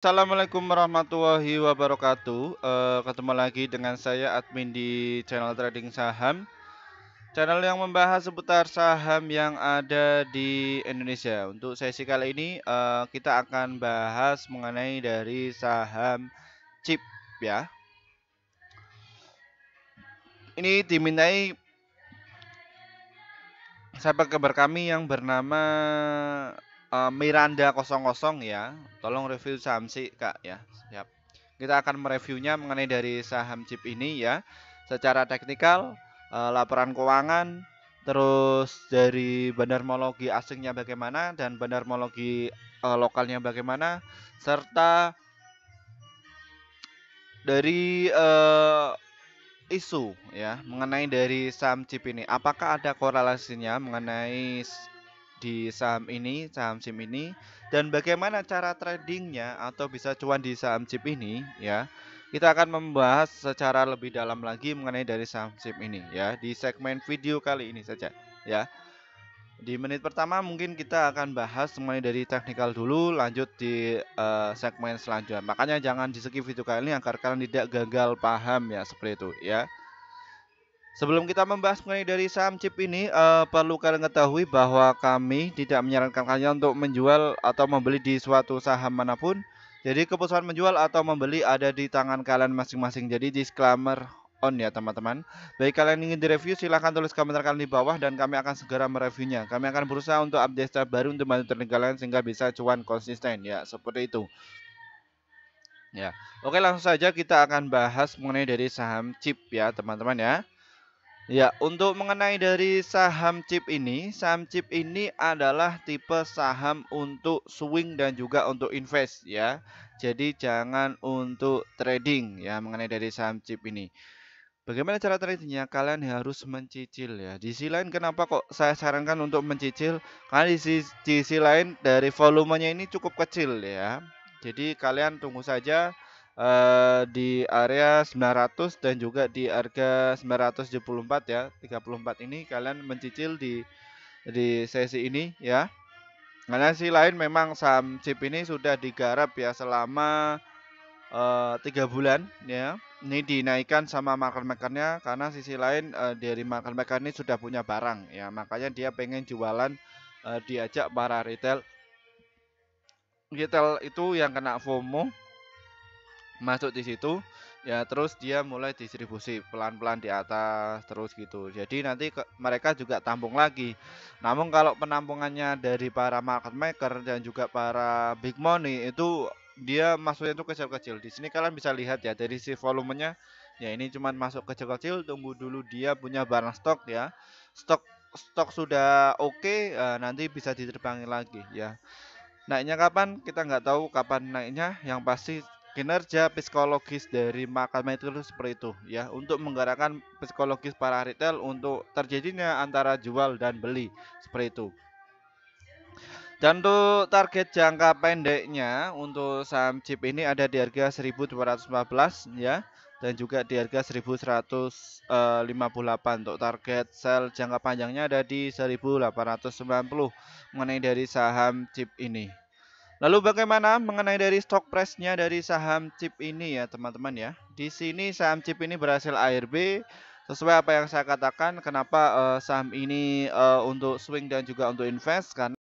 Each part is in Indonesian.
Assalamualaikum warahmatullahi wabarakatuh. Ketemu lagi dengan saya admin di channel trading saham, channel yang membahas seputar saham yang ada di Indonesia. Untuk sesi kali ini kita akan bahas mengenai dari saham chip ya. Ini dimintai subscriber kami yang bernama Miranda00 ya. Tolong review saham sih Kak ya. Siap. Kita akan mereviewnya mengenai dari saham chip ini ya, secara teknikal, laporan keuangan, terus dari bandarmologi asingnya bagaimana dan bandarmologi lokalnya bagaimana, serta dari isu ya mengenai dari saham chip ini. Apakah ada korelasinya mengenai di saham ini, saham SIM ini, dan bagaimana cara tradingnya atau bisa cuan di saham chip ini ya. Kita akan membahas secara lebih dalam lagi mengenai dari saham chip ini ya di segmen video kali ini saja ya. Di menit pertama mungkin kita akan bahas mengenai dari teknikal dulu, lanjut di segmen selanjutnya. Makanya jangan di skip video kali ini agar kalian tidak gagal paham ya seperti itu ya. Sebelum kita membahas mengenai dari saham chip ini, perlu kalian ketahui bahwa kami tidak menyarankan kalian untuk menjual atau membeli di suatu saham manapun. Jadi keputusan menjual atau membeli ada di tangan kalian masing-masing. Jadi disclaimer on ya teman-teman. Baik kalian ingin direview silahkan tulis komentar kalian di bawah dan kami akan segera mereviewnya. Kami akan berusaha untuk update terbaru untuk bantu trading kalian sehingga bisa cuan konsisten ya seperti itu. Ya, oke langsung saja kita akan bahas mengenai dari saham chip ya teman-teman ya. Ya, untuk mengenai dari saham chip ini adalah tipe saham untuk swing dan juga untuk invest ya. Jadi jangan untuk trading ya mengenai dari saham chip ini. Bagaimana cara tradingnya? Kalian harus mencicil ya. Di sisi lain kenapa kok saya sarankan untuk mencicil? Karena di sisi lain dari volumenya ini cukup kecil ya. Jadi kalian tunggu saja di area 900 dan juga di harga 974 ya. 34 ini kalian mencicil di sesi ini ya. Karena sisi lain memang saham chip ini sudah digarap ya selama 3 bulan ya. Ini dinaikkan sama market makernya karena sisi lain dari market maker ini sudah punya barang ya. Makanya dia pengen jualan diajak para retail. Retail itu yang kena FOMO masuk di situ ya terus dia mulai distribusi pelan-pelan di atas terus gitu. Jadi nanti mereka juga tampung lagi. Namun kalau penampungannya dari para market maker dan juga para big money itu dia masuknya itu kecil-kecil. Di sini kalian bisa lihat ya dari si volumenya ya ini cuman masuk kecil-kecil, tunggu dulu dia punya barang stok ya. Stok stok sudah oke, nanti bisa diterbangin lagi ya. Naiknya kapan? Kita nggak tahu kapan naiknya. Yang pasti kinerja psikologis dari market maker itu seperti itu ya. Untuk menggerakkan psikologis para retail untuk terjadinya antara jual dan beli seperti itu. Dan untuk target jangka pendeknya untuk saham chip ini ada di harga 1214 ya dan juga di harga 1158. Untuk target sell jangka panjangnya ada di 1890 mengenai dari saham chip ini. Lalu bagaimana mengenai dari stock price-nya dari saham chip ini ya teman-teman ya. Di sini saham chip ini berhasil ARB sesuai apa yang saya katakan. Kenapa saham ini untuk swing dan juga untuk invest karena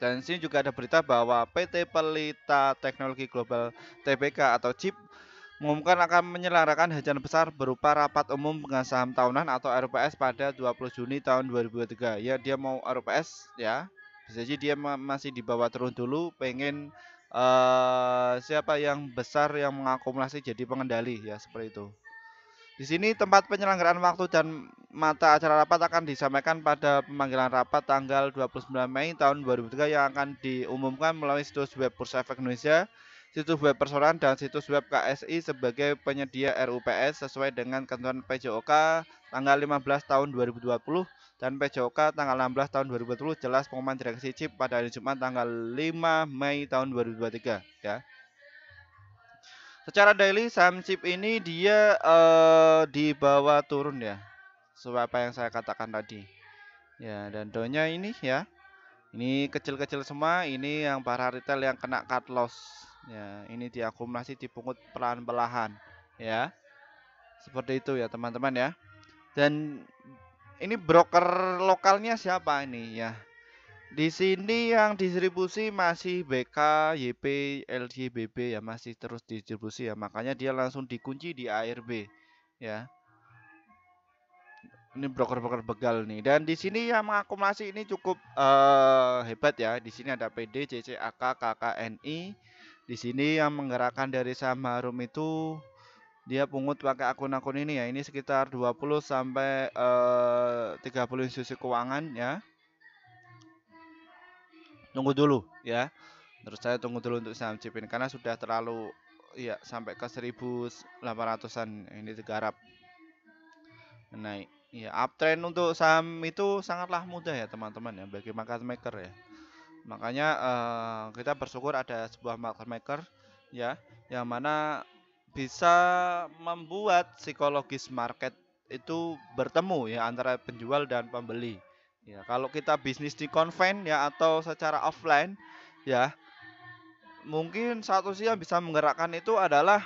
Dan sini juga ada berita bahwa PT Pelita Teknologi Global TBK atau CHIP mengumumkan akan menyelenggarakan hajatan besar berupa rapat umum dengan saham tahunan atau RPS pada 20 Juni tahun 2023. Ya, dia mau RPS ya. Bisa jadi dia masih di bawah turun dulu, pengen siapa yang besar yang mengakumulasi jadi pengendali ya, seperti itu. Di sini tempat penyelenggaraan waktu dan mata acara rapat akan disampaikan pada pemanggilan rapat tanggal 29 Mei tahun 2003 yang akan diumumkan melalui situs web Bursa Efek Indonesia, situs web persoalan dan situs web KSI sebagai penyedia RUPS sesuai dengan ketentuan PJOK tanggal 15 tahun 2020 dan PJOK tanggal 16 tahun 2020. Jelas pengumuman direksi CHIP pada hari Jumat tanggal 5 Mei tahun 2023 ya. Secara daily saham chip ini dia di bawah turun ya. Sesuai apa yang saya katakan tadi. Ya, dan downnya ini ya. Ini kecil-kecil semua, ini yang para retail yang kena cut loss. Ya, ini diakumulasi dipungut pelan-pelan ya. Seperti itu ya, teman-teman ya. Dan ini broker lokalnya siapa ini ya? Di sini yang distribusi masih BK, YP, LG, BB ya, masih terus distribusi ya. Makanya dia langsung dikunci di ARB ya. Ini broker-broker begal nih. Dan di sini yang mengakumulasi ini cukup hebat ya. Di sini ada PD, CCAK, KKNI. Di sini yang menggerakkan dari saham Harum itu dia pungut pakai akun-akun ini ya. Ini sekitar 20 sampai 30 institusi keuangan ya. Tunggu dulu ya. Terus saya tunggu dulu untuk saham chip ini karena sudah terlalu ya sampai ke 1800-an ini digarap naik. Ya, uptrend untuk saham itu sangatlah mudah ya teman-teman ya bagi market maker ya. Makanya kita bersyukur ada sebuah market maker ya yang mana bisa membuat psikologis market itu bertemu ya antara penjual dan pembeli. Ya, kalau kita bisnis di konven ya atau secara offline ya, mungkin satu sih yang bisa menggerakkan itu adalah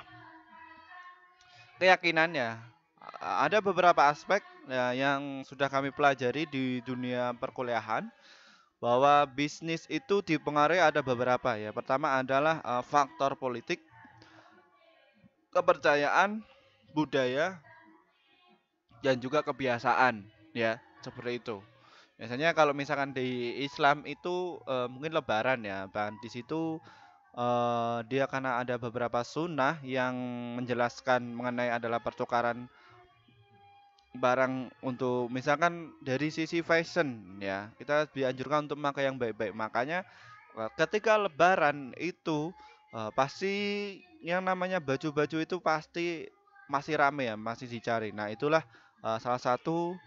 keyakinannya. Ada beberapa aspek ya, yang sudah kami pelajari di dunia perkuliahan bahwa bisnis itu dipengaruhi ada beberapa ya. Pertama adalah faktor politik, kepercayaan, budaya, dan juga kebiasaan ya, seperti itu. Biasanya kalau misalkan di Islam itu mungkin Lebaran ya, dan di situ dia karena ada beberapa sunnah yang menjelaskan mengenai adalah pertukaran barang untuk misalkan dari sisi fashion ya, kita dianjurkan untuk memakai yang baik-baik. Makanya ketika lebaran itu pasti yang namanya baju-baju itu pasti masih rame ya, masih dicari. Nah, itulah salah satu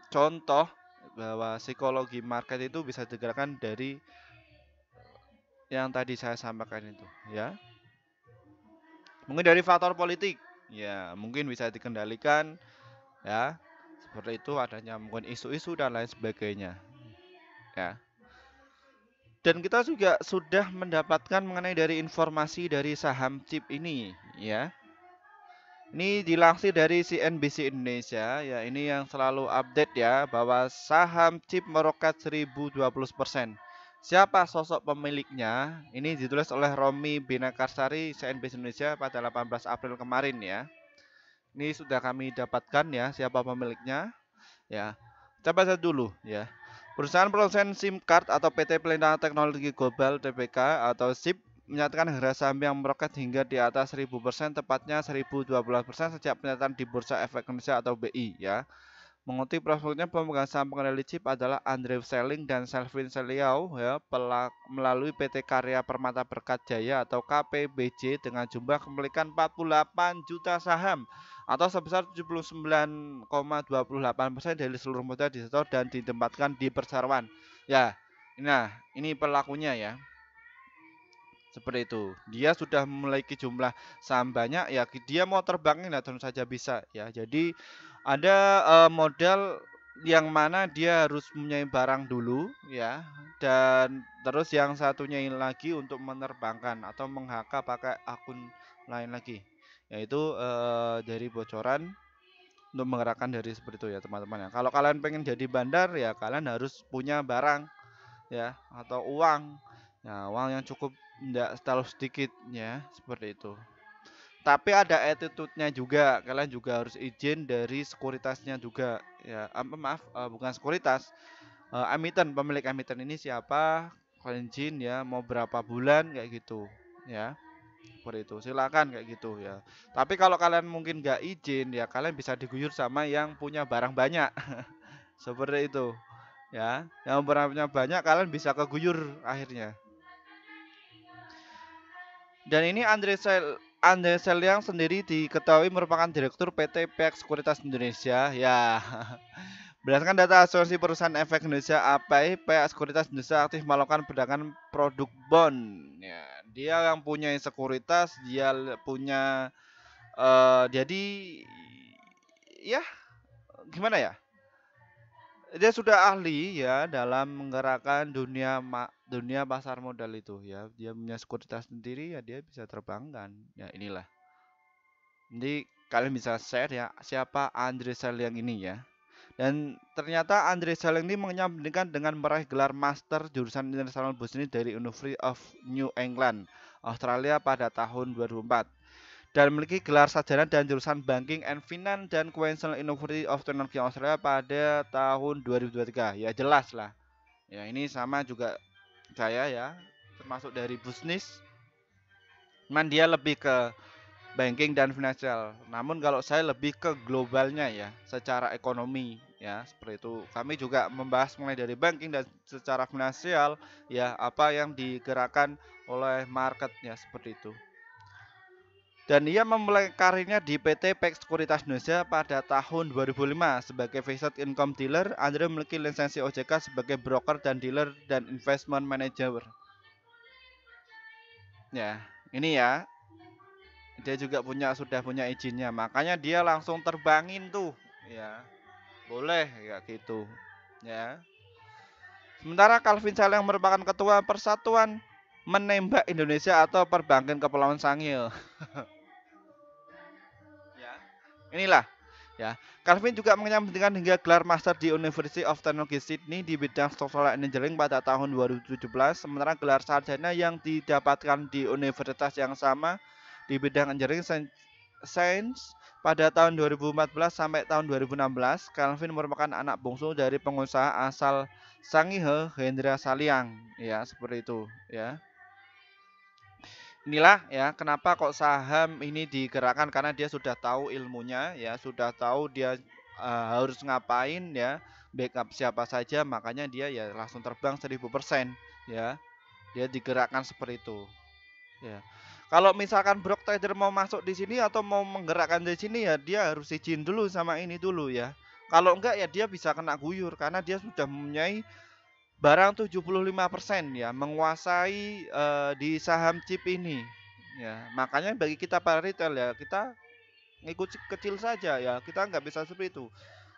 contoh bahwa psikologi market itu bisa digerakkan dari yang tadi saya sampaikan itu ya. Mungkin dari faktor politik ya, mungkin bisa dikendalikan ya. Seperti itu adanya mungkin isu-isu dan lain sebagainya ya. Dan kita juga sudah mendapatkan mengenai dari informasi dari saham chip ini ya. Ini dilansir dari CNBC Indonesia ya, ini yang selalu update ya bahwa saham chip meroket 1020%. Siapa sosok pemiliknya? Ini ditulis oleh Romi Binakarsari CNBC Indonesia pada 18 April kemarin ya. Ini sudah kami dapatkan ya siapa pemiliknya ya. Coba saja dulu ya. Perusahaan produsen SIM card atau PT Pelindung Teknologi Global TPK atau SIP menyatakan harga saham yang meroket hingga di atas 1000%, tepatnya 1012% sejak penyataan di Bursa Efek Indonesia atau BI ya. Mengutip prospeknya, pemegang saham pengendali chip adalah Andre Selling dan Selvin Seliau ya, melalui PT Karya Permata Berkat Jaya atau KPBJ dengan jumlah kepemilikan 48 juta saham atau sebesar 79,28% dari seluruh modal disetor dan ditempatkan di perseroan. Ya, nah ini pelakunya ya. Seperti itu. Dia sudah memiliki jumlah saham banyak ya, dia mau terbangin tentu saja bisa ya. Jadi ada modal yang mana dia harus mempunyai barang dulu ya, dan terus yang satunya ini lagi untuk menerbangkan atau menghaka pakai akun lain lagi, yaitu dari bocoran untuk menggerakkan dari seperti itu ya teman-teman ya. Kalau kalian pengen jadi bandar ya kalian harus punya barang ya, atau uang. Nah, uang yang cukup tidak terlalu sedikit ya, seperti itu. Tapi ada attitude-nya juga. Kalian juga harus izin dari sekuritasnya juga ya. Maaf, bukan sekuritas. Emiten, pemilik emiten ini siapa? Kalian izin ya, mau berapa bulan kayak gitu ya. Seperti itu. Silakan kayak gitu ya. Tapi kalau kalian mungkin nggak izin ya, kalian bisa diguyur sama yang punya barang banyak. Seperti itu ya. Yang barangnya banyak kalian bisa keguyur akhirnya. Dan ini Andre Selyang sendiri diketahui merupakan Direktur PT Pihak Sekuritas Indonesia. Ya, berdasarkan data asuransi perusahaan efek Indonesia API, Pihak Sekuritas Indonesia aktif melakukan perdagangan produk bond. Ya, dia yang punya sekuritas, dia punya jadi ya gimana ya? Dia sudah ahli ya dalam menggerakkan dunia pasar modal itu ya. Dia punya sekuritas sendiri ya dia bisa terbangkan. Ya inilah. Jadi kalian bisa share ya siapa Andre Selyang ini ya. Dan ternyata Andre Selyang ini menyambungkan dengan meraih gelar Master jurusan International Business dari University of New England, Australia pada tahun 2004 dan memiliki gelar sarjana dan jurusan Banking and Finance dan Queensland University of Technology Australia pada tahun 2023. Ya jelas lah. Ya ini sama juga saya ya, termasuk dari bisnis. Cuman dia lebih ke banking dan finansial. Namun kalau saya lebih ke globalnya ya, secara ekonomi ya, seperti itu. Kami juga membahas mulai dari banking dan secara finansial ya, apa yang digerakkan oleh market ya, seperti itu. Dan ia memulai karirnya di PT Pek Sekuritas Indonesia pada tahun 2005 sebagai Fixed Income Dealer. Andre memiliki lisensi OJK sebagai broker dan dealer dan investment manager. Ya, ini ya. Dia juga sudah punya izinnya. Makanya dia langsung terbangin tuh. Ya, boleh ya gitu. Ya. Sementara Calvin Saleh merupakan ketua Persatuan Menembak Indonesia atau Perbankan Kepulauan Sangihe. Ya. Inilah ya. Calvin juga menyampaikan hingga gelar master di University of Technology Sydney di bidang Structural Engineering pada tahun 2017, sementara gelar sarjana yang didapatkan di universitas yang sama di bidang Engineering Science pada tahun 2014 sampai tahun 2016. Calvin merupakan anak bungsu dari pengusaha asal Sangihe, Hendra Saliang. Ya, seperti itu ya. Inilah ya kenapa kok saham ini digerakkan, karena dia sudah tahu ilmunya ya, sudah tahu dia harus ngapain ya, backup siapa saja, makanya dia ya langsung terbang 1000% ya. Dia digerakkan seperti itu ya. Kalau misalkan Brock Trader mau masuk di sini atau mau menggerakkan di sini ya dia harus izin dulu sama ini dulu ya. Kalau enggak ya dia bisa kena guyur karena dia sudah mempunyai barang 75% ya, menguasai di saham chip ini. Ya, makanya bagi kita para retail ya, kita ngikut kecil saja ya. Kita nggak bisa seperti itu.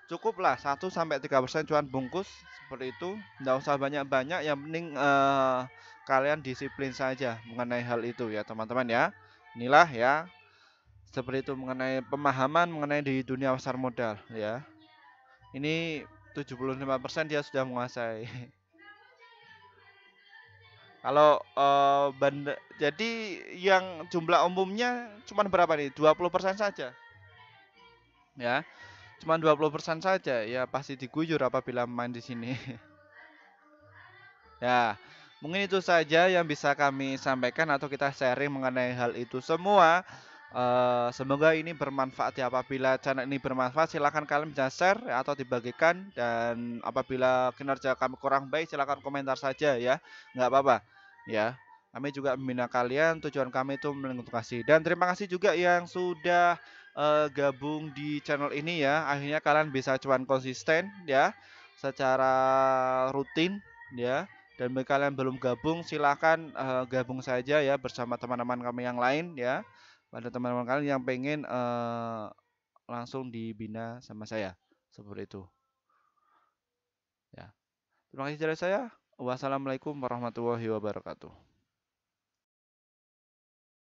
Cukuplah 1 sampai 3% cuan bungkus seperti itu. Nggak usah banyak-banyak, yang penting kalian disiplin saja mengenai hal itu ya, teman-teman ya. Inilah ya, seperti itu mengenai pemahaman mengenai di dunia pasar modal ya. Ini 75% dia sudah menguasai. Kalau jadi yang jumlah umumnya cuma berapa nih? 20% saja. Ya, cuma 20% saja. Ya pasti diguyur apabila main di sini. Ya, mungkin itu saja yang bisa kami sampaikan atau kita sharing mengenai hal itu semua. Semoga ini bermanfaat ya. Apabila channel ini bermanfaat, silakan kalian bisa share ya, atau dibagikan. Dan apabila kinerja kami kurang baik, silakan komentar saja ya. Nggak apa-apa ya. Kami juga membina kalian. Tujuan kami itu kasih. Dan terima kasih juga yang sudah gabung di channel ini ya. Akhirnya kalian bisa cuan konsisten ya, secara rutin ya. Dan bagi kalian belum gabung, silakan gabung saja ya bersama teman-teman kami yang lain ya. Pada teman-teman kalian yang pengen langsung dibina sama saya, seperti itu. Ya. Terima kasih dari saya. Wassalamualaikum warahmatullahi wabarakatuh.